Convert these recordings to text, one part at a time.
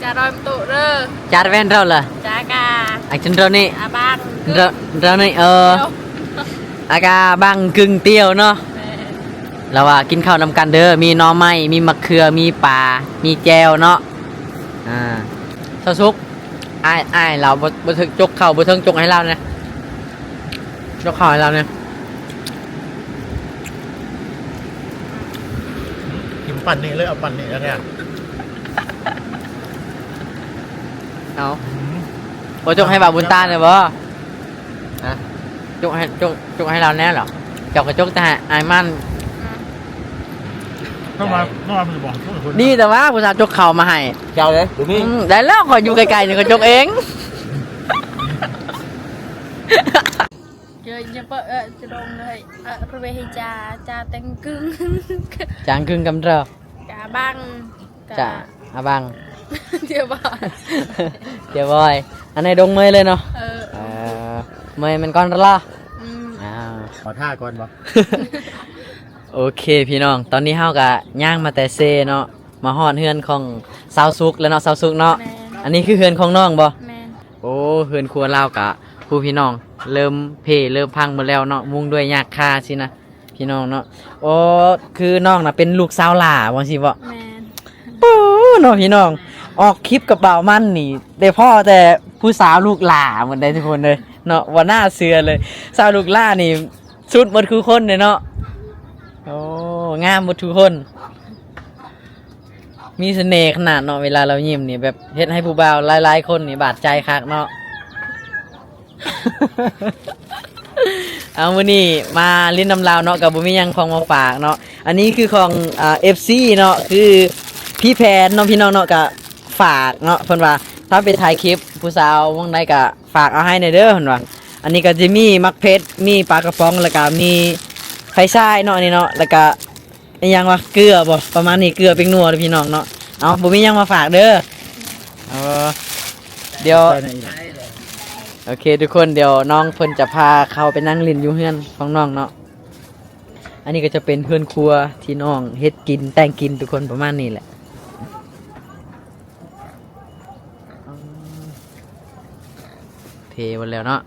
Cha rồi tụ rơ. Cha ven rau là. Cha ca. Anh chân rau nè. À bang. Rau nè Aga bang gừng tiêuเนาะเราว่ากินข้าวนำกันเด้อมีหน่อไม้มีมะเขือมีปลามีแจวเนาะซาซุกอ้ายเราบ่ถึงจกข้าวบ่ถึงจกให้เราเนี่ยจกข้าวให้เราเนี่ย กินปั่นนี่เลยเอาปั่นนี่แล้วเนี่ย เอาบ่จกให้บ่าวบุญตาเลยบ่ฮะจกให้เราแน่เหรอเจ้ากระจกแต่อายมัน ต้องมาเป็นบอกทุกคน นี่แต่ว่าผู้สาวจกเข่ามาให้ เจ้าเลยดูนี่ ได้แล้วขออยู่ไกลๆนี่ก็จกเอง Chơi như vợ chơi đông này. Rồi về cha tên cưng. จางครึ่งกำเรอ Cả bang. จะอาบัง Chưa bỏ. เดี๋ยวบอยอันไหนดงเมยเลยเนาะเมยมันก้อนละล่ะ ขอท่าก่อนบอก โอเคพี่น้องตอนนี้เฮากะย่างมาแต่เซเนาะมาฮอดเฮือนของสาวซุกแล้วเนาะสาวซุกเนาะอันนี้คือเฮือนของน้องบ่ Men. โอ้เฮือนครัวลาวกะผู้พี่น้องเริ่มเริ่มพังหมดแล้วเนาะมุงด้วยยากคาสินะพี่น้องเนาะโอ้คือน้องน่ะเป็นลูกสาวหล่าว่าสิบ่ Men. ปู้เนาะพี่น้องออกคลิปกับบ่าวมันนี่ได้พ่อแต่ผู้สาวลูกหล่าหมดได้ทุกคนเลยเนาะว่าหน้าเสือเลยสาวลูกหล่านี่สุดหมดคือคนเลยเนาะโอ้งามหมดทุกคนมีเสน่ห์ขนาดเนาะเวลาเรายิ้มนี่แบบเฮ็ดให้ผู้บ่าวหลายๆคนนี่บาดใจคักเนาะ เอาวันนี้มาลิ้นน้ำลาวเนาะกับบุมียังของมาฝากเนาะอันนี้คือของFC เนาะคือพี่แพนเนาะพี่น้องเนาะกับฝากเนาะเพิ่นว่าถ้าไปถ่ายคลิปผู้สาววงใดก็ฝากเอาให้ในเด้อเพิ่นว่าอันนี้ก็จะมีมักเพชรมีปลากระป๋องแล้วก็มีไฟฉายเนาะนี่เนาะแล้วก็อีหยังว่าเกลือบ่ประมาณนี้เกลือเป็นนัวเด้อพี่น้องเนาะเอาบุมียังมาฝากเด้อเดี๋ยว โอเคทุกคนเดี๋ยวน้องเพิ่นจะพาเขาไปนั่งเล่นอยู่เฮือนของน้องเนาะอันนี้ก็จะเป็นเพื่อนครัวที่น้องเฮ็ดกินแต่งกินทุกคนประมาณนี้แหละเทหมดแล้วเนาะ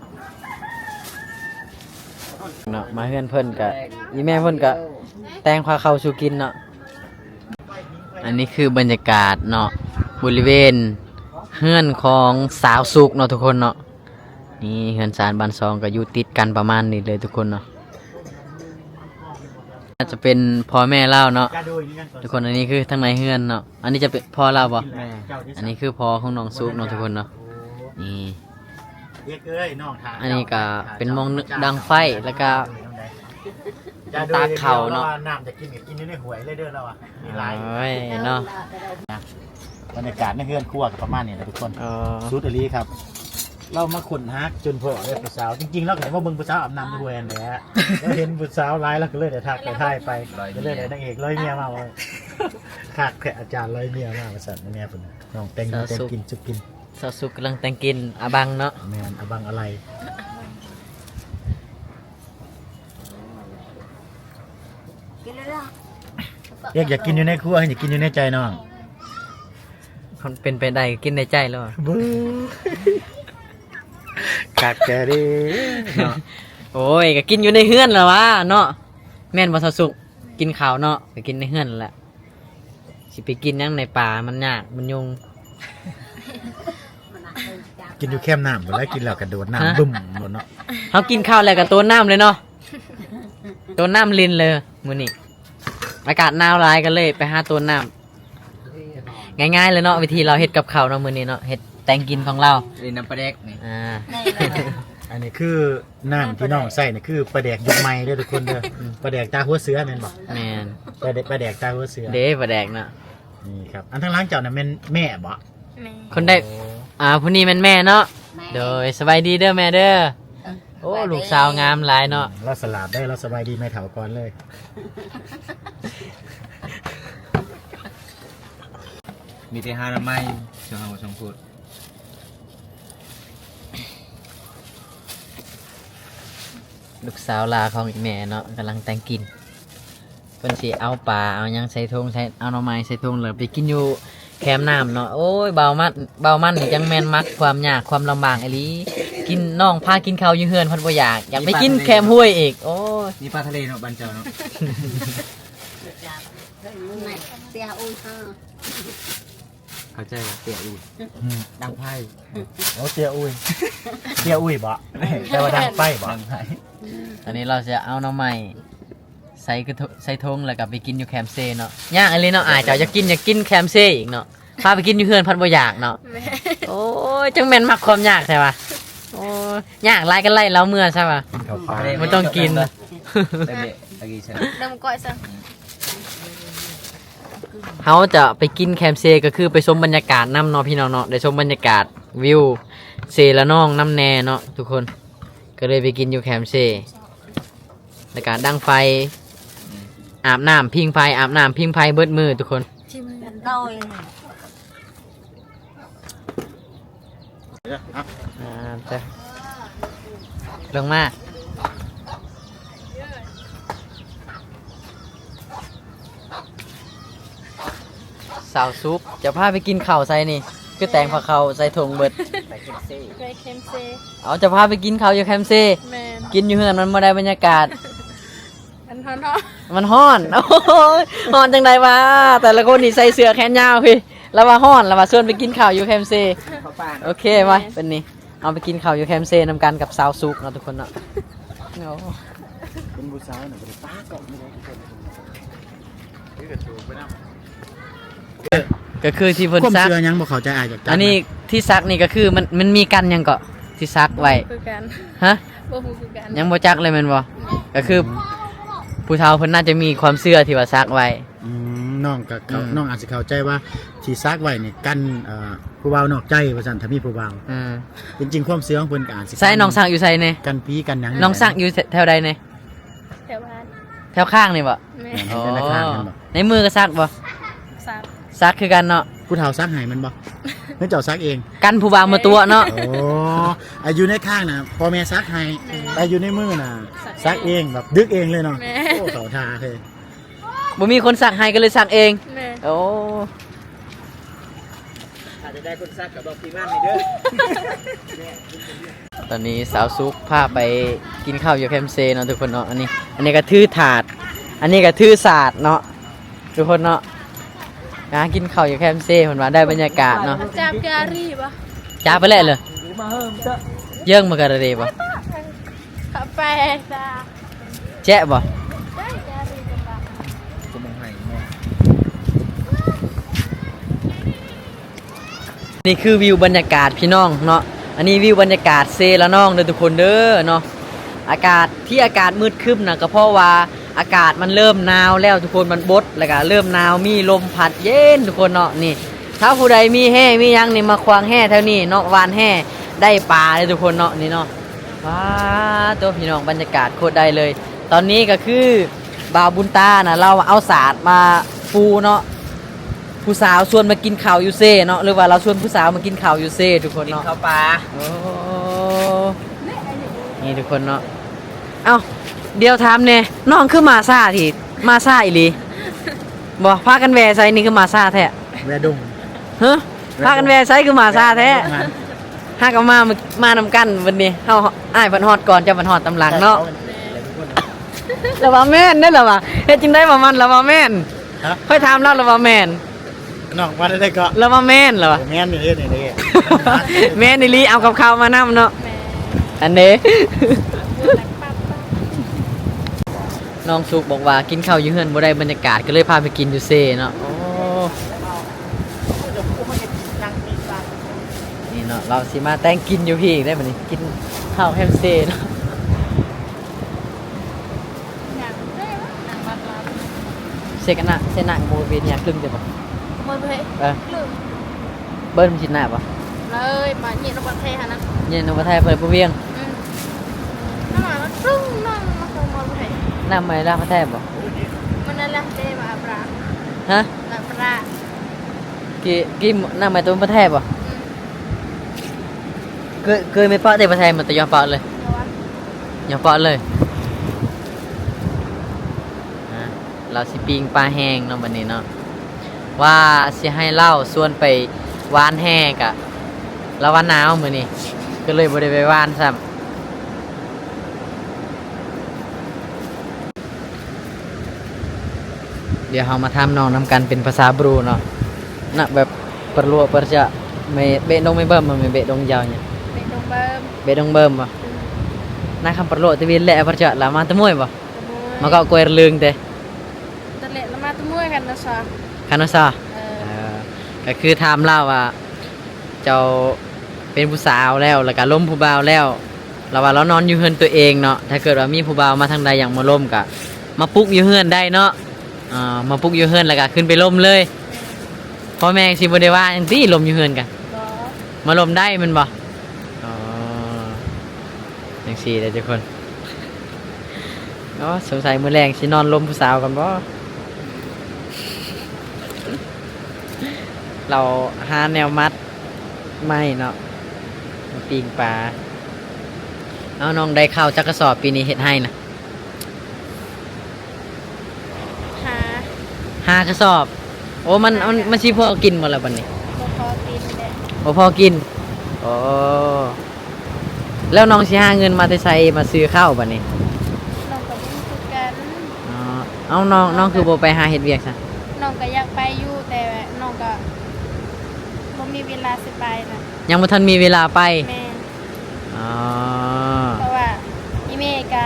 มาเฮือนเพิ่นกะอีแม่เพิ่นกะแต่งพาเข้าสู่กินเนาะอันนี้คือบรรยากาศเนาะบริเวณเฮือนของสาวสุกเนาะทุกคนเนาะนี่เฮือนซานบ้านซองก็อยู่ติดกันประมาณนี้เลยทุกคนเนาะน่าจะเป็นพ่อแม่เล่าเนาะทุกคนอันนี้คือทางในเฮือนเนาะอันนี้จะเป็นพ่อเล่าบ่อันนี้คือพ่อของน้องซุกเนาะทุกคนเนาะนี่อันนี้ก็เป็นมองดังไฟแล้วก็ตาเข่าเนาะ น้ำจะกินกับกินในหวยเลยเด้อเราอ่ะมีลาย โอ้ยเนาะ บรรยากาศในเฮือนครัวกับประมาณนี้นะทุกคนซูดอลีครับเรามาขุนฮักจนพอเลยผู้สาวจริงๆเราเห็นว่าเบิ่งผู้สาวอาบน้ำด้วยแหละเราเห็นผู้สาวร้ายแล้วก็เลยเดี๋ยวทักไปถ่ายไปก็เลยเดี๋ยวนางเอกร้อยเมียมาว่าขาดแค่อาจารย์ร้อยเมียมาประสันแม่ปุ่นน้องแต่งกินจุกกิน สาวสุกกำลังแต่งกินอาบังเนาะ แม่นอบังอะไรอยากกินอยู่ในครัวอยากกินอยู่ในใจน้อง มันเป็นไปได้กินในใจแล้วอะ บูกัดแกดิเนาะ โอ้ยก็กินอยู่ในเฮือนแล้ววะเนาะแม่นบ่สาวสุกกินข้าวเนาะก็กินในเฮือนแหละสิไปกินยังในป่ามันยากมันยุง กินอยู่แคมน้ำหมดแล้วกินแล้วกระโดดน้ำบึ้มหมดเนาะ เขากินข้าวแล้วก็ตัวน้ำเลยเนาะตัวน้ำลินเลยมื้อนี้อากาศหนาวร้ายกันเลยไปหาตัวน้ำง่ายๆเลยเนาะวิธีเราเฮ็ดกับข้าวเนาะมื้อนี้เนาะเฮ็ดแต่งกินของเรา ลินน้ำปลาแดกนี่ อันนี้คือน้ำที่น้องใส่นี่คือปลาแดกยุคใหม่เด้อทุกคนเด้อปลาแดกตาหัวเสือแม่นบอก แม่น ปลาแดกตาหัวเสือ เด้ปลาแดกเนาะ นี่ครับอันทั้งล้างเจ้าน่ะแม่นแม่บ่ Men. คนได้ผู้นี้แม่นแม่เนาะโดยสบายดีเด้อแม่เด้อโอ้ลูกสาวงามหลายเนาะ เราสลับได้เราสบายดีไม่เถาก่อนเลย มีแต่ฮานาไม้ช่างเอาช่างพูด ลูกสาวลาของอีแม่เนาะกำลังแต่งกินเพิ่นสิเอาปลาเอาหยังใส่ถุงใส่เอาหน่อไม้ใส่ถุงแล้วไปกินอยู่ แคมน้ำเนาะโอ้ยเบามันนี่จังแม่นมักความยากความลำบากไอ้ลีกินน้องพากินข้าวอยู่เฮือนเพิ่นบ่อยากไปกินแคมห้วยอีกโอ้ย นี่ปลาทะเลเนาะบ้านเจ้าเนาะ เตียอุ้ยฮะ เข้าใจว่าเตี๋ยอูดดังไพ่ โอ้เตียอุ้ยเตียอุ้ยบ่แต่ว่าดังไฟบ่ ดังไพ่ ตอนนี้เราจะเอาน้องใหม่ใส่ทงแล้วก็ไปกินอยู่แคมเซ่เนาะย่างไอ้ลีเนาะอายเจ้าอยากกินแคมเซ่อีกเนาะพาไปกินอยู่เฮือนเพิ่นบ่อยากเนาะ แม่ โอ้ยจังแม่นมักความยากใช่ปะโอ้ยยากไล่กันไล่เราเมื่อใช่ปะ เข้าปลา มันต้องกิน เด็กๆตะกี้ใช่ ดำก้อยซะ เขาจะไปกินแคมเซก็คือไปชมบรรยากาศน้ำเนาะพี่น้องเนาะได้ชมบรรยากาศวิวเซละน้องน้ำแน่เนาะทุกคนก็เลยไปกินอยู่แคมเซบรรยากาศดังไฟอาบน้ำพิงไฟเบิดมือทุกคน ชิมกัน โดย จะลงมาสาวซุปจะพาไปกินข้าวใส่นี่คือแตงผักเขาใส่ถุงเบิด ไปเค็มเซ เอาจะพาไปกินข้าวอยู่แคมเซ่ แมน กินอยู่เฮือนมันบ่ได้บรรยากาศ อันทอนเนาะ มันฮ้อน โอ้ยฮ้อนจังไดวะแต่ละคนนี่ใส่เสื้อแขนยาวพี่แล้วว่าฮ้อนแล้วว่าชวนไปกินข้าวอยู่แคมเซ่โอเคไว้เป็นนี่เอาไปกินข้าวอยู่แคมเซ่นำกันกับสาวซุกเนาะทุกคนเนาะโอ้ เป็นผู้สาวน่ะบ่ได้ป้าก็ไม่ได้ทุกคนนี่ก็ถูกไปนำ ก็คือที่เพิ่น ความ ซัก เชื่อยังบ่เข้าใจอาจจะ อันนี้ที่ซักนี่ก็คือมันมีกันหยังก็ที่ซักไว้ คือกัน ฮะ บ่ฮู้คือกัน ยังบ่จักเลยแม่นบ่ก็คือผู้เฒ่าเพิ่นน่าจะมีความเชื่อที่ว่าซักไว้ น้องก็เขา อืม น้องอาจจะเข้าใจว่าที่ซักไว้นี่กันผู้บ่าวนอกใจว่าซั่นถ้ามีผู้บ่าว อืม จริงๆความเชื่อของเพิ่นก็อาจสิ ใส่น้องซักอยู่ใส่นี่ กันผีกันหยัง น้องซักอยู่แถวใดนี่ แถวบ้าน แถวข้างนี่บ่ แม่ อ๋อในข้างกันบ่ ในมือก็ซักบ่ ซับ ซักคือกันเนาะ ผู้เฒ่าซักให้มันบ่เพิ่นเจ้าซักเอง กันผู้บ่าวมาตัวเนาะ โอ้อายุในข้างน่ะพ่อแม่ซักให้แต่อยู่ในมือน่ะซักเองแบบดึกเองเลยเนาะ แม่ โอ้เขาทาเลย บ่มีคนซักให้ก็เลยซักเอง แม่ โอ้ อาจจะได้คนซักกับบอกพี่มั่นนี่เด้อ ตอนนี้สาวซุกพาไปกินข้าวอยู่แคมเซ่เนาะทุกคนเนาะอันนี้ก็ถือถาด อันนี้ก็ถือศาสตร์เนาะทุกคนเนาะนะกินข้าวอยู่แคมเซ่เพิ่นว่าได้บรรยากาศเนาะ จับการีบ่ จ้าไปเลยเยิ่งมากระเดบ่ กาแฟจ้า แจ๊ะบ่ ได้การีจังบ่ กูมองให้มอง นี่คือวิวบรรยากาศพี่น้องเนาะอันนี้วิวบรรยากาศเซละน้องเด้อทุกคนเด้อเนาะอากาศมืดครึ้มนะก็เพราะว่าอากาศมันเริ่มหนาวแล้วทุกคนมันบดแล้วก็เริ่มหนาวมีลมพัดเย็นทุกคนเนาะนี่ถ้าผู้ใดมีแห่มีหยังนี่มาควางแห่แถวนี้เนาะวานแห่ได้ปลาเลยทุกคนเนาะนี่เนาะว้าตัวพี่น้องบรรยากาศโคตรได้เลย ตอนนี้ก็คือบ่าวบุญตานะเราเอาศาสตร์มาปูเนาะผู้สาวชวนมากินข้าวอยู่เซ่เนาะหรือว่าเราชวนผู้สาวมากินข้าวอยู่เซ่ทุกคน กิน เนาะ ข้าวปลา โอ้นี่ทุกคนเนาะเอ้าเดี๋ยวถามเนี่ยน้องคือมาซ่าที่มาซ่าอีหลีบอกพากันแวะไซนี่คือมาซ่าแท้ แวดง ฮะพากันแวะไซคือมาซ่าแท้ห้าก็มานำกันวันนี้เฮาอ้ายเพิ่นฮอดก่อนเจ้าเพิ่นฮอดตำหลังเนาะแล้วว่าแม่นได้อล่ะว่าเฮ็ดจังได๋ว่ามันแล้วว่าแม่น ฮะ ค่อยถามเราแล้วว่าแม่น น้องว่าได้ก็ แล้วว่าแม่นเหรอวะ แม่นนี่เด้นี่เด้ แม่นอีหลีเอากับข้าวมานำเนาะ แม่ อันนี้ รักปั๊บ น้องสุกบอกว่ากินข้าวอยู่เฮือนบ่ได้บรรยากาศก็เลยพาไปกินอยู่เซ่เนาะโอ้นี่เนาะเราสิมาแต่งกินอยู่พี่อีกได้บัดนี้กินข้าวแฮมเซ่เนาะ อย่างได้วะอย่างบักลา เซกันนะเซนะโมเวียนอยากครึ่งเด้อบ่ มันเพ่ เออ ลืม เบิ้ลมันสิหน้าบ่ เลยมาเย็นระบัดเทฮะนะ เย็นนบ่ไทยเพิ่นบ่เวียง น้ำมันตึ้งนั่งมาคงมันเพ่ น้ำใหม่ลาพระแทบบ่ มันนั่นแหละเดมาปลา ฮะ ปลา กี่น้ำใหม่ตัวพระแทบบ่เคยไม่เปาะได้พระแทบมันแต่ยอมเปาะเลยยอมเปาะเลยอ่ะเราสิปิ้งปลาแห้งเนาะบัดนี้เนาะ ว่าสิให้เล่าส่วนไปวานแห่กะแล้ววันหนาวมื้อนี้ก็เลยบ่ได้ไปวานซ้ำเดี๋ยวเรามาทำน้องนำกันเป็นภาษาบรูเนาะนะแบบperlu perja me be dong me bam me be dong jauhnya เป็นดงเบิ่ม be dong bam ba nah kan perlu tapi le perja lama temui ba ตะมุย maka ko er leung teh ตะเละละมาตะมุยกันนะซะ kan sa ก็คือถามเล่าว่าเจ้าเป็นผู้สาวแล้วแล้วก็ล้มผู้บ่าวแล้วเราว่าเรานอนอยู่เฮือนตัวเองเนาะถ้าเกิดว่ามีผู้บ่าวมาทางใดอย่างมาล้มก็มาปลุกอยู่เฮือนได้เนาะมาปลุกอยู่เฮือนแล้วก็ขึ้นไปล้มเลยพ่อแม่สิบ่ได้ว่าจังซี่ล้มอยู่เฮือนกัน บ่ มาล้มได้แมันบ่จังซี่เด้อทุกคนสงสัยมื้อแรงสินอนล้มผู้สาวกันบ่เราหาแนวมัดไม่เนาะมาปีงปลาเอาน้องได้ข้าวจักกระสอบปีนี้เฮ็ดให้นะ หา 5กระสอบโอ้มันสิพอกินบ่ล่ะบัดนี้ บ่พอกินแหละ บ่พอกินโอ้แล้วน้องสิหาเงินมาแต่ไสมาซื้อข้าวบัดนี้ น้องก็บ่รู้คือกัน อ๋อเอาน้องคือบ่ไปหาเฮ็ดเวียกซะ น้องก็อยากไปอยู่แต่น้องก็บ่มีเวลาสิไปน่ะ ยังบ่ทันมีเวลาไป แม่ อ๋อ เพราะว่าอีเมก็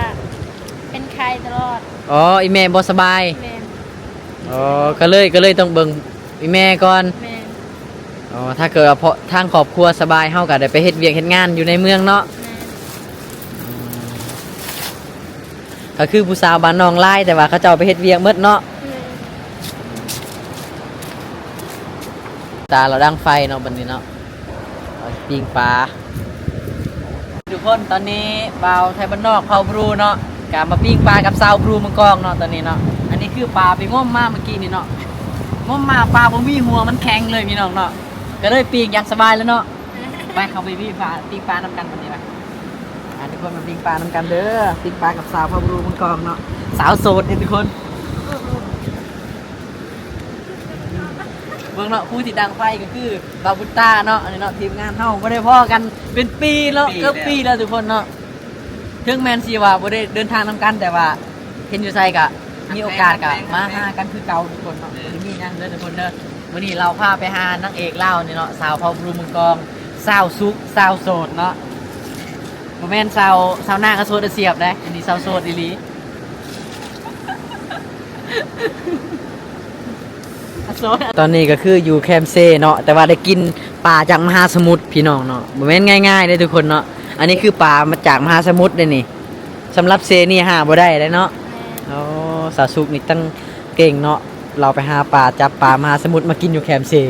เป็นไข้ตลอด อ๋ออีแม่บ่สบาย แม่ อ๋อก็เลยต้องเบิ่งอีแม่ก่อน แม่ อ๋อถ้าเกิดว่าเพราะทางครอบครัวสบายเฮาก็ได้ไปเฮ็ดเวียกเฮ็ดงานอยู่ในเมืองเนาะ แม่ ก็คือผู้สาวบ้านน้องไล่แต่ว่าเขาเจ้าไปเฮ็ดเวียกหมดเนาะตาเราดังไฟเนาะบัดนี้เนาะเอาปิ้งปลาทุกคนตอนนี้บ่าวไทยบ้านนอกเผาบรูเนาะกะมาปิ้งปลากับสาวบรูมังกรเนาะตอนนี้เนาะอันนี้คือปลาไปง้มมาเมื่อกี้นี่เนาะง้มมาปลาบ่มีหัวมันแข็งเลยพี่น้องเนาะก็เลยปิ้งอย่างสบายแล้วเนาะไปเข้าไปปิ้งปลานำกันบัดนี้ไปทุกคนมาปิ้งปลานำกันเด้อปิ้งปลากับสาวเผาบรูมังกรเนาะสาวโสดนี่ทุกคนเบื้องเนาะผู้ที่ดังไฟก็คือบาบุต้าเนาะอันนี้เนาะทีมงานเฮาบ่ได้พ้อกันเป็นปีแล้วเกือบปีแล้วทุกคนเนาะถึงแมนซีว่าบ่ได้เดินทางนำกันแต่ว่าเห็นอยู่ไสก็มีโอกาสก็มาหากันคือเก่าทุกคนเนาะที่นี่นั่งเด้อทุกคนเด้อวันนี้เราพาไปหานางเอกเล่าวนี่เนาะสาวเผาบลูเมืองกองสาวซุกสาวโสดเนาะบ่แม่นสาวหน้าก็โสดเสียบได้อันนี้สาวโสดอีหลีตอนนี้ก็คืออยู่แคมเซ่เนาะแต่ว่าได้กินปลาจากมหาสมุทรพี่น้องเนาะบ่แม่นง่ายๆเด้อทุกคนเนาะอันนี้คือปลามาจากมหาสมุทรเด้อนี่สำหรับเซนี่หาบ่ได้เลยเนาะโอ้สาวสุกนี่ตั้งเก่งเนาะเราไปหาปลาจับปลามหาสมุทรมากินอยู่แคมเซ่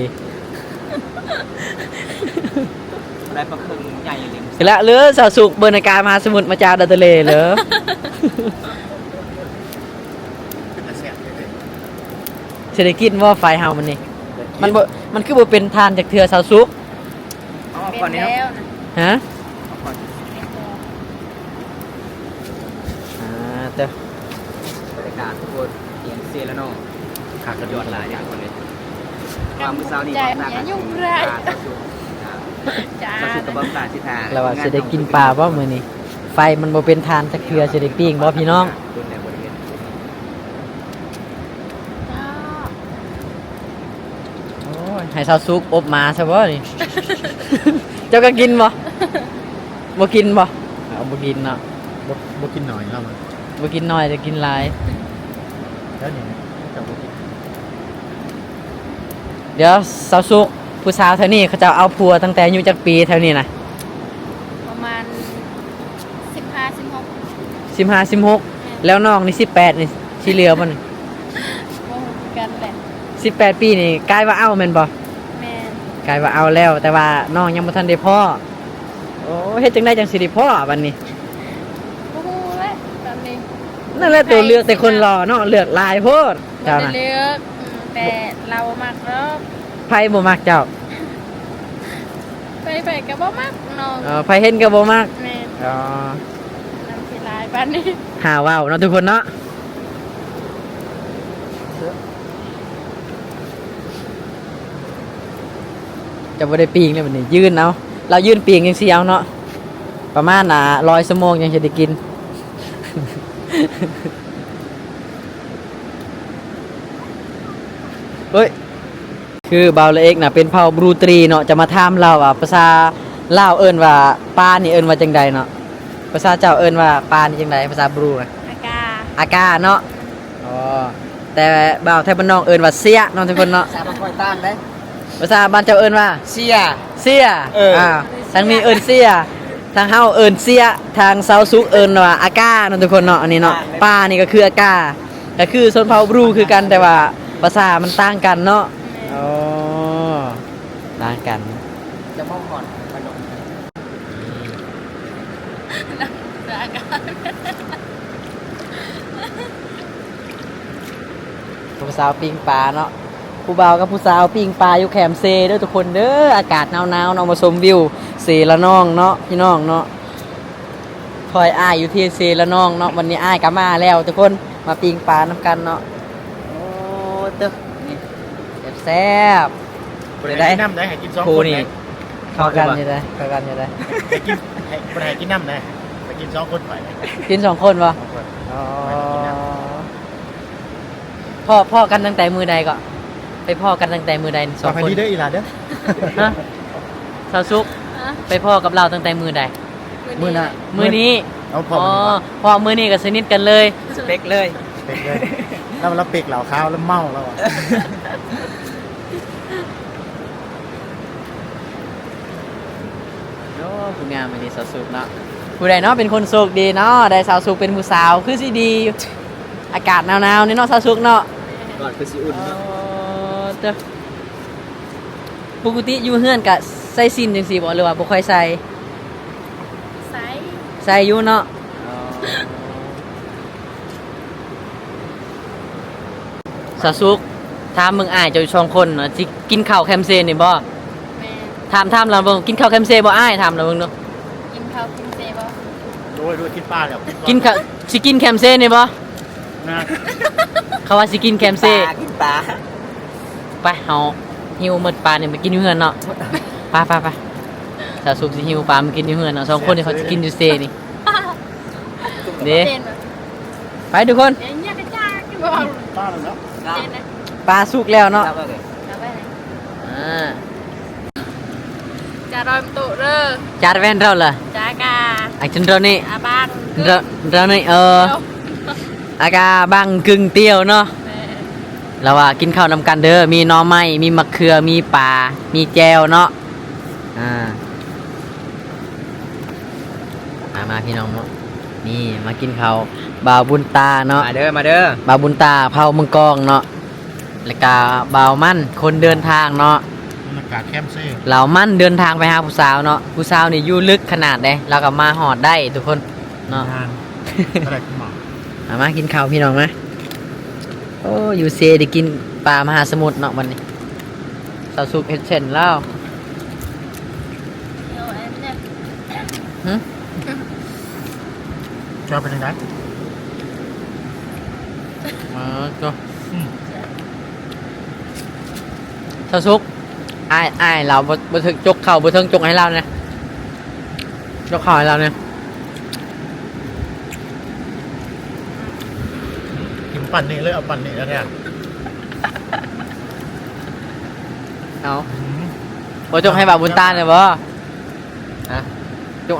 ได้ปลาครึ่งใหญ่เลย เสร็จแล้วเลือสาวสุกเบอร์นาการมหาสมุทรมาจากทะเลเหรอ เศรษฐกิจว่าไฟเฮามันนี่มันคือบ่เป็นทานจากเถื่อสาวสุก เอา เป็น ก่อนนี้ แล้วนะ ฮะ เอาก่อน เด้อบ รรยากาศทุกคนเปลี่ยนเซแล้วเนาะขากระยอดหลายอย่างคนเลยความมือเช้านี่ ใจ ความ มันยุ่งไร จ้า สสุกกระเบื้องตาชิทา เราว่าสิได้กินปลาบ่มื้อนี้ไฟมันบ่เป็นทานจากเถื่อสิได้ปิ้งบ่พี่น้อง ดูในบริเวณ โอ้ยให้สาวสุกอบมาซะบ่นี่ เจ้าก็กินบ่บ่กินบ่เอาบ่กินเนาะ บ่กินหน่อยเนาะมัน บ่กินน้อยจะกินหลาย แล้วนี่จะบ่กิน เดี๋ยวสาวสุกผู้สาวแถวนี้เขาจะเอาผัวตั้งแต่อายุจักปีแถวนี้นะ ประมาณ15-16 15 16แล้วน้องนี่18นี่สิเหลือบ่นี่ โอ้กันแหละ 18 ปีนี่กลายว่าเอาแม่นบ่ แม่ กลายว่าเอาแล้ว แต่ว่าน้องยังบ่ทันได้พ่อโอ้เฮ็ดจังได๋จังสิได้พ่อบัดนี้ โอ้โหเลยตอนนี้ นั่นแหละตัวเลือกแต่คนรอเนาะเลือกหลายโพด บ่ เจ้า ได้ น่ะ เลือกแต่เรามักแล้ว ไผบ่มักเจ้า ไปก็บ่มักน้อง ไผเห็นก็บ่มัก แม่ อ๋อ น้ำสิหลายปานนี้ หาว้าวเนาะทุกคนเนาะ จะบ่ได้ปีงเลยบัดนี้ยืนเอาเรายืนปีงจังซี่เอาเนาะประมาณ100ชั่วโมงยังสิได้กิน เฮ้ยคือเบาละเอกน่ะเป็นเผ่าบรูตรีเนาะจะมาถามเราว่าภาษาลาวเอิ้นว่าปลานี่เอิ้นว่าจังใดเนาะภาษาเจ้าเอิ้นว่าปลานี่จังใดภาษาบรูน่ะ อากา เนาะอ๋อแต่บ่าวไทยบ้านนอกเอิ้นว่าเสียเนาะทุกคนเนาะ สามันค่อยต้านได้ ภาษาบ้านเจ้าเอิ้นว่า เสีย เสีย ทางนี้เอิ้นเสียทางเฮาเอิ้นเสียทางเซาซุกเอิ้นว่าอากาเนาะทุกคนเนาะอันนี้เนาะปลานี่ก็คืออากาก็คือชนเผ่าบรูคือกันแต่ว่าภาษามันต่างกันเนาะอ๋อต่างกัน จะมองก่อนไปลง อากา ผู้สาวปิ้งปลาเนาะผู้บ่าวกับผู้สาวปิ้งปลาอยู่แคมป์เซเด้อทุกคนเด้ออากาศหนาวๆเนาะมาชมวิวเซละน้องเนาะพี่น้องเนาะคอยอ้ายอยู่ที่เซละน้องเนาะวันนี้อ้ายก็มาแล้วทุกคนมาปิ้งปลาน้ำกันเนาะโอ้เด้อนี่แซ่บๆ บ่ได้กินน้ำได้ให้กิน2 ครู คน นี่ ได้ เข้ากันอยู่ได้เข้ากันอยู่ได้ ให้กินให้บ่ได้ให้กินน้ำได้ไปกิน2คนไป กิน2 คนปะ 2คน อ๋อพ่อกันตั้งแต่มือใดก็ไปพ่อกันตั้งแต่มือใดส ต่ อ อง ไป คน นี้เด้ออีหลาเด้อ ฮะสาวซุกไปพ่อกับเราตั้งแต่มือใด มื้อหน้า มือนี้ เอาพอ อ๋อ มัน พ่อมือนี้ก็สนิทกันเลย สเปคเลย เป็กเลยแล้วเป็กเหล่าข้าวแล้วเมาแล้วอ่ะ โอ้ผู้งามอันนี้สาวซุกเนาะผู้ใดเนาะเป็นคนโชคดีเนาะได้สาวซุกเป็นผู้สาวคือสิดีอยู่อากาศหนาวๆนี่เนาะสาวซุกเนาะ ก่อนคือสิอุ่นเนาะ เด้อปกติอยู่เฮือนก็ใส่ซินจังซี่บ่หรือว่าบ่ค่อยใส่ ไซ ใส่อยู่เนาะสาวซุกถามมึงอ้ายเจ้าอยู่2คนเนาะสิกินข้าวแคมเซนนี่บ่ แม่ ถามเราเบิ่งกินข้าวแคมเซบ่อ้ายถามเราเบิ่งเนาะ กินข้าวกินเซบ่ ดูกินปลาแล้ว กินข้าวสิกินแคมเซนี่บ่ นะ เขาว่าสิกินแคมเซ กินปลา ไปเฮาหิวหมดปลานี่มากินอยู่เฮือนเนาะไปสาวซุกสิหิวปลามากินอยู่เฮือนเนาะ2คนนี่เขาสิกินอยู่เซนี่เด้ เจนแบบ ไปทุกคน เดี๋ยวเนี่ยกระจายกันบ่ ปลาแล้วเนาะ เจนนะ ปลาสุกแล้วเนาะ ครับโอเค เอาไปไหน อ่า จะรอยตุเด้อ จานแว่นเราล่ะ จากา ไอ้ฉันเรานี่ อาบัง เรานี่อากาบังกึ่งเตี้ยวเนาะเราว่ากินข้าวนำกันเด้อมีหน่อไม้มีมะเขือมีปลามีแจวเนาะมาพี่น้องเนาะนี่มากินข้าวบ่าวบุญตาเนาะ มาเด้อมาเด้อ บ่าวบุญตาเผาเมืองกองเนาะแล้วก็บ่าวมั่นคนเดินทางเนาะ บรรยากาศแคมป์เซ่ เหล่ามั่นเดินทางไปหาผู้สาวเนาะผู้สาวนี่อยู่ลึกขนาดใดเราก็มาหอดได้ทุกคนเนาะ ทานอะไรคุณหมอ มากินข้าวพี่น้องไหมโอ้อยู่เซได้กินปลามหาสมุทรเนาะวันนี้สาวสุกเฮ็ดเช่นแล้ว เดี๋ยวอันเนี่ย หึ ชอบเป็นยังไง มาก็สาวสุกอ้ายเราบ่ถึงจกเข่าบ่ถึงจกให้เราเนี่ยจกเข่าให้เราเนี่ย กินปั่นนี่เลยเอาปั่นนี่แล้วเนี่ย เอาบ่จกให้บ่าวบุญตาเนี่ยบ่ฮะจก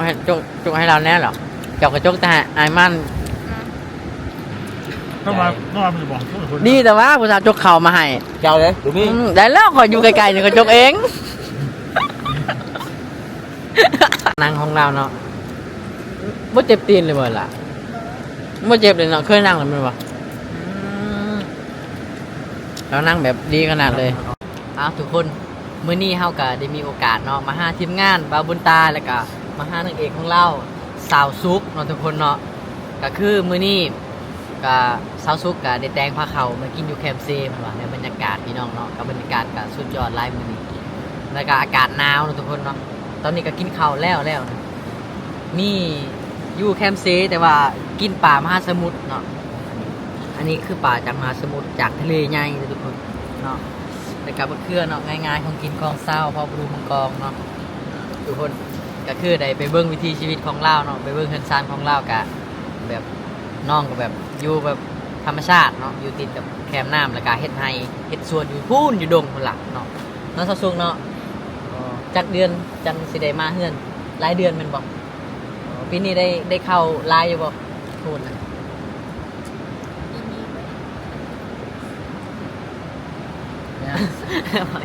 ให้เราแน่เหรอเจ้าก็จกแต่อ้ายมัน ต้องมามันจะบอกทุกคน นี่แต่ว่าผู้สาวจกเข่ามาให้ เจ้าเลยดูนี่ ได้แล้วขออยู่ไกลๆนี่ก็จกเอง นางของเราเนาะบ่เจ็บตีนเลยบ่ล่ะบ่เจ็บเลยเนาะเคยนั่งแล้วมั้ยบ่เรานั่งแบบดีขนาดเลยทุกคนมื้อนี้เฮาก็ได้มีโอกาสเนาะมาหาทีมงานบ่าวบุญตาแล้วก็มาหานางเอกของเราสาวซุกเนาะทุกคนเนาะก็คือมื้อนี้ก็สาวซุกก็ได้แต่งผ้าขาวมากินอยู่แคมป์เซมว่าในบรรยากาศพี่น้องเนาะกับบรรยากาศก็สุดยอดหลายมื้อนี้แล้วก็อากาศหนาวเนาะทุกคนเนาะตอนนี้ก็กินข้าวแล้วนะมีอยู่แคมป์เซแต่ว่ากินป่ามหาสมุทรเนาะอันนี้คือป่าจากมหาสมุทรจากทะเลใหญ่เลยทุกคนเนาะ แต่กับเครือเนาะง่ายๆของกินของเศร้าพอบรูมังกรเนาะทุกคนก็คือได้ไปเบิ่งวิถีชีวิตของเราเนาะไปเบิ่งเฮือนซานของเรากะแบบน้องก็แบบอยู่แบบธรรมชาติเนาะอยู่ติดกับแคมน้ำแล้วก็เฮ็ดไร่เฮ็ดสวนอยู่พูนอยู่ดงพุ่นล่ะเนาะเนาะสุกๆเนาะจักเดือนจังสิได้มาเฮือนหลายเดือนแม่นบ่ปีนี้ได้เข้าหลายอยู่บ่พูนนะ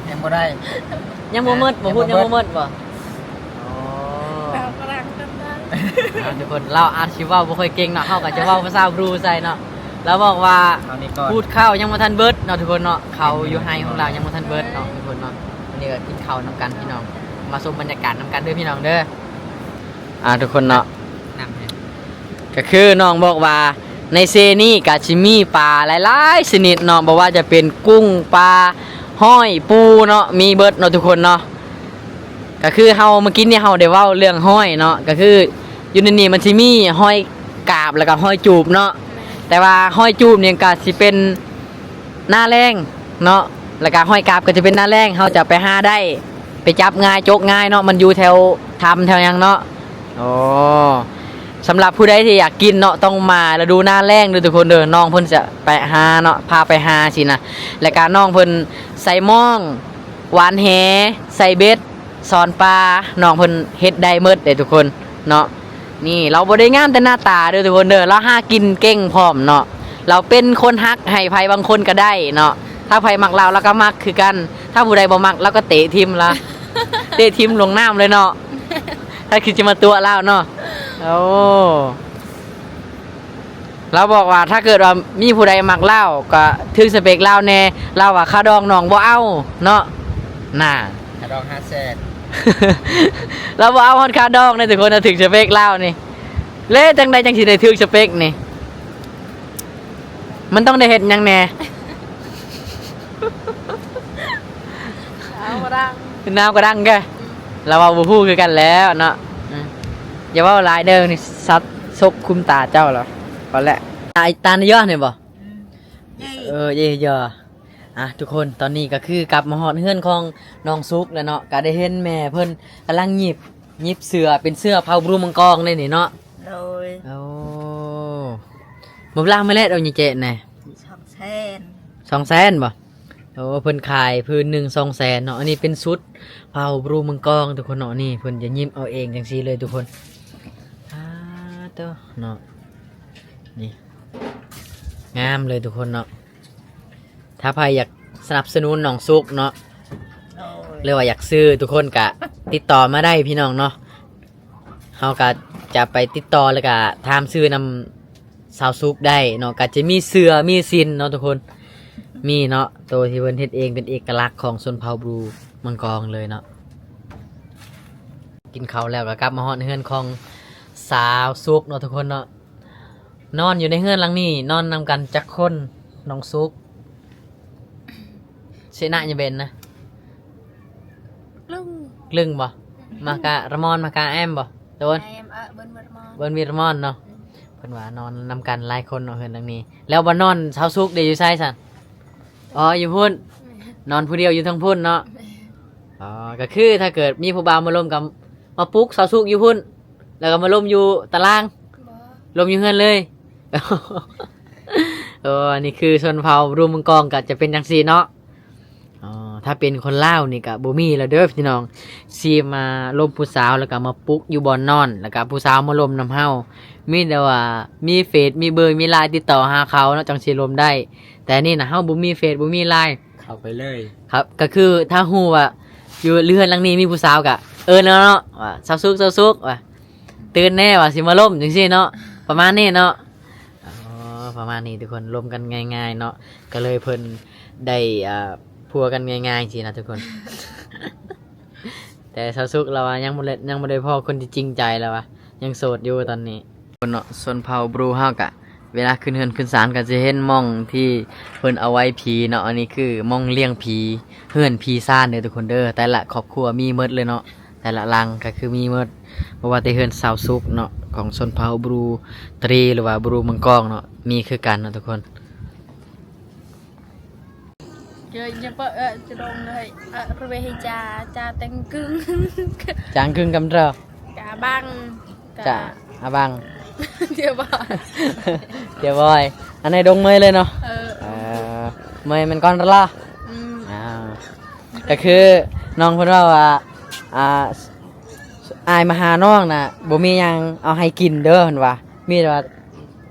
ยังบ่ได้ ยังบ่หมดบ่พูดยังบ่หมดบ่ เรากำลังกันได้ ทุกคนเราอาจสิเว้าบ่ค่อยเก่งเนาะเฮาก็จะเว้าภาษาบรูใส่เนาะแล้วบอกว่า เอานี่ก่อน พูดข้าวยังบ่ทันเบิดเนาะทุกคนเนาะเขาอยู่ไฮของเรายังบ่ทันเบิดเนาะทุกคนเนาะวันนี้ก็กินข้าวนํกันพี่น้องมาชมบรรยากาศนํกันเด้อพี่น้องเด้อทุกคนเนาะ นำให้ ก็คือน้องบอกว่าในเซนี่ก็สิมีปลาหลายๆชนิดเนาะบ่ว่าจะเป็นกุ้งปลาห้อยปูเนาะมีเบิดเนาะทุกคนเนาะก็คือเฮาเมื่อกี้เนี่ยเฮาได้เว้าเรื่องห้อยเนาะก็คืออยู่ในนี้มันสิมีห้อยกาบแล้วก็ห้อยจูบเนาะแต่ว่าห้อยจูบเนี่ยก็สิเป็นหน้าแรงเนาะแล้วก็ห้อยกาบก็จะเป็นหน้าแรงเฮาจะไปหาได้ไปจับง่ายจกง่ายเนาะมันอยู่แถวทำแถวหยังเนาะโอ้สำหรับผู้ใดที่อยากกินเนาะต้องมาแล้วดูหน้าแรงดูทุกคนเด้อน้องเพิ่นจะไปหาเนาะพาไปหาสินะแล้วก็น้องเพิ่นใส่หม้องหวานแหใส่เบ็ดสอนปลาน้องเพิ่นเฮ็ดได้หมดเด้อทุกคนเนาะนี่เราบ่ได้งามแต่หน้าตาเด้อทุกคนเด้อเราหากินเก่งพร้อมเนาะเราเป็นคนฮักให้ไผบางคนก็ได้เนาะถ้าไผมักเราก็มักคือกันถ้าผู้ใดบ่มักเราก็เตะทิ่มละ เตะทิ่มลงน้ำเลยเนาะถ้าคิดจะมาตัวเราเนาะโอ้เราบอกว่าถ้าเกิดว่ามีผู้ใดมักเล่าก็ถึงสเปกเล่าแน่เราว่าค่าดองน้องบ่เอาเนาะน่า กระดอง5แสน เราบ่เอาฮอดค่าดองในทุกคนถึงสเปกเล่านี่เละจังใดจังสิได้ถึงสเปกนี่มันต้องได้เฮ็ดหยังแน่ เอากระดัง น้ำก็ดังแกเราเอาบ่พูดคือกันแล้วเนาะอย่าว่าหลายเด้อนี่ซัดซกคุมตาเจ้าเหรอพอแล้วตาในยอดเนี่ยบ่เย่ทุกคนตอนนี้ก็คือกลับมาฮอดเฮือนของน้องซุกแล้วเนาะก็ได้เห็นแม่เพิ่นกำลังหยิบเสื้อเป็นเสื้อเผาบรูมังกรเลยนี่เนาะ โดย โอ้บ่ล่างไม่เล็ดเอานี่เจ๊แน่ 200,000 200,000บ่โอ้เพิ่นขายพื้นหนึ่ง200,000เนาะอันนี้เป็นชุดเผาบรูมังกรทุกคนเนาะนี่เพิ่นจะยิ้มเอาเองจังซี่เลยทุกคนเด้อเนาะนี่งามเลยทุกคนเนาะถ้าใครอยากสนับสนุนน้องซุกเนาะ โดย หรือว่าอยากซื้อทุกคนก็ติดต่อมาได้พี่น้องเนาะเฮาก็จะไปติดต่อแล้วก็ถามซื้อนำสาวซุกได้เนาะก็จะมีเสื้อมีซินเนาะทุกคนมีเนาะตัวที่เพิ่นเฮ็ดเองเป็นเอกลักษณ์ของชนเผ่าบลูมังกรเลยเนาะกินข้าวแล้วก็กลับมาฮอดเฮือนของสาวซุกเนาะทุกคนเนาะนอนอยู่ในเฮือนหลังนี้นอนนำกันจักคนน้องซุกเสนาอย่าเบนนะ ลุง ลึงบ่มากะระมอนมากะแอมบ่โดน ไอเอ็มเบิ้ลเบิร์ดมอน เบิ้นวีระมอนเนาะเพิ่นว่านอนนำกันหลายคนเนาะเฮือนหลังนี้ แล้วบ่นอนเช้าซุกเดี๋ยวอยู่ไสซั่นอ๋ออยู่พุ่นนอนผู้เดียวอยู่ทั้งพุ่นเนาะอ๋อก็คือถ้าเกิดมีผู้บ่าวมาร่วมกับมาปลุ๊กเช้าซุกอยู่พุ่นแล้วก็มาร่วมอยู่ตาราง บอ ร่วมอยู่เฮือนเลย อันนี้คือชนเผ่ารูมังกรก็จะเป็นจังซี่เนาะอ๋อถ้าเป็นคนลาวนี่ก็บ่มีแล้วเด้อพี่น้องซีมาล้มผู้สาวแล้วก็มาปลุกอยู่บ่อนนอนแล้วก็ผู้สาวมาล้มนำเฮามีแต่ว่ามีเฟซมีเบอร์มีไลน์ติดต่อหาเขาเนาะจังสิล้มได้แต่นี่นะเฮาบ่มีเฟซบ่มีไลน์ เข้าไปเลย ครับก็คือถ้าฮู้ว่าอยู่เรือนหลังนี้มีผู้สาวก็แล้วเนาะว่าสาวสุกว่าตื่นแน่ว่าสิมาล้มจังซี่เนาะประมาณนี้เนาะประมาณนี้ทุกคนรวมกันง่ายๆเนาะก็เลยเพิ่นได้พัวกันง่ายๆสินะทุกคน แต่สาวสุกเรายังบ่ได้พอคนที่จริงใจแล้ววะยังโสดอยู่ตอนนี้คนเนาะส่วนเผ่าบรูเฮากะเวลาขึ้นเฮือนขึ้นศาลก็จะเห็นหม่องที่เพิ่นเอาไว้ผีเนาะอันนี้คือหม่องเลี้ยงผีเฮือนผีซ่านเด้อทุกคนเด้อแต่ละครอบครัวมีหมดเลยเนาะแต่ละหลังก็คือมีหมดบ่ว่าแต่เฮือนสาวสุกเนาะของชนเผ่าบรูตรีหรือว่าบรูมังกรเนาะมีคือกันเนาะทุกคน chơi như vợ cho đông này rồi hay cha tăng cưng จางครึ่งกำเริบ cả băng จะอาบัง chưa bỏ เดี๋ยวบอยอันไหนดงเมยเลยเนาะเมยมันก้อนละ ก็คือน้องเพิ่นว่าอายมาหาน้องน่ะบ่มีหยังเอาให้กินเด้อเพิ่นว่ามีแต่ว่า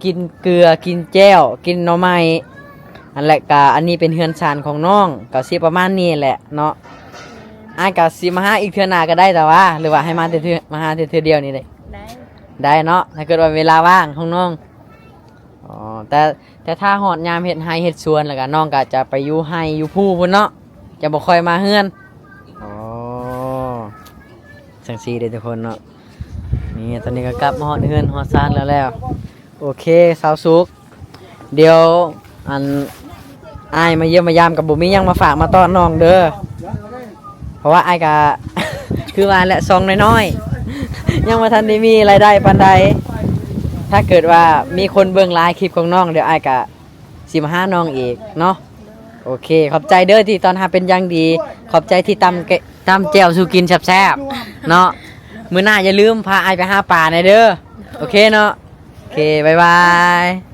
กินเกลือกินแจ่วกินหน่อไม้อันแหละก็อันนี้เป็นเฮือนชานของน้องก็สิประมาณนี้แหละเนาะอายก็สิมาหาอีกเทื่อหน้าก็ได้แต่ว่าหรือว่าให้มาแต่เทื่อมาหาแต่เทื่อเดียวนี่ได้ đấy ได้เนาะถ้าเกิดว่าเวลาว่างของน้องอ๋อแต่ถ้าฮอดยามเฮ็ดไร่เฮ็ดสวนแล้วก็น้องก็จะไปอยู่ไร่อยู่ภูพุ่นเนาะจะบ่ค่อยมาเฮือนอ๋อจังซี่เด้อทุกคนเนาะนี่ตอนนี้ก็กลับมาฮอดเฮือนฮอดซานแล้วโอเคสาวสุกเดี๋ยวอันอ้ายมาเยี่ยมมายามกับบ่มีหยังมาฝากมาต้อนน้องเด้อเพราะว่าอ้ายก็ คือว่าแหละซองน้อยๆ ยังบ่ทันได้มีรายได้ปานใดถ้าเกิดว่ามีคนเบิ่งไลฟ์คลิปของน้องเดี๋ยวอ้ายก็สิมาหาน้องอีกเนาะโอเคขอบใจเด้อที่ตอนหาเป็นอย่างดีขอบใจที่ตำแจ่วสู่กินแซ่บๆเนาะมื้อหน้าอย่าลืมพาอ้ายไปหาปลาหน่อยเด้อโอเคเนาะโอเคบ๊ายบาย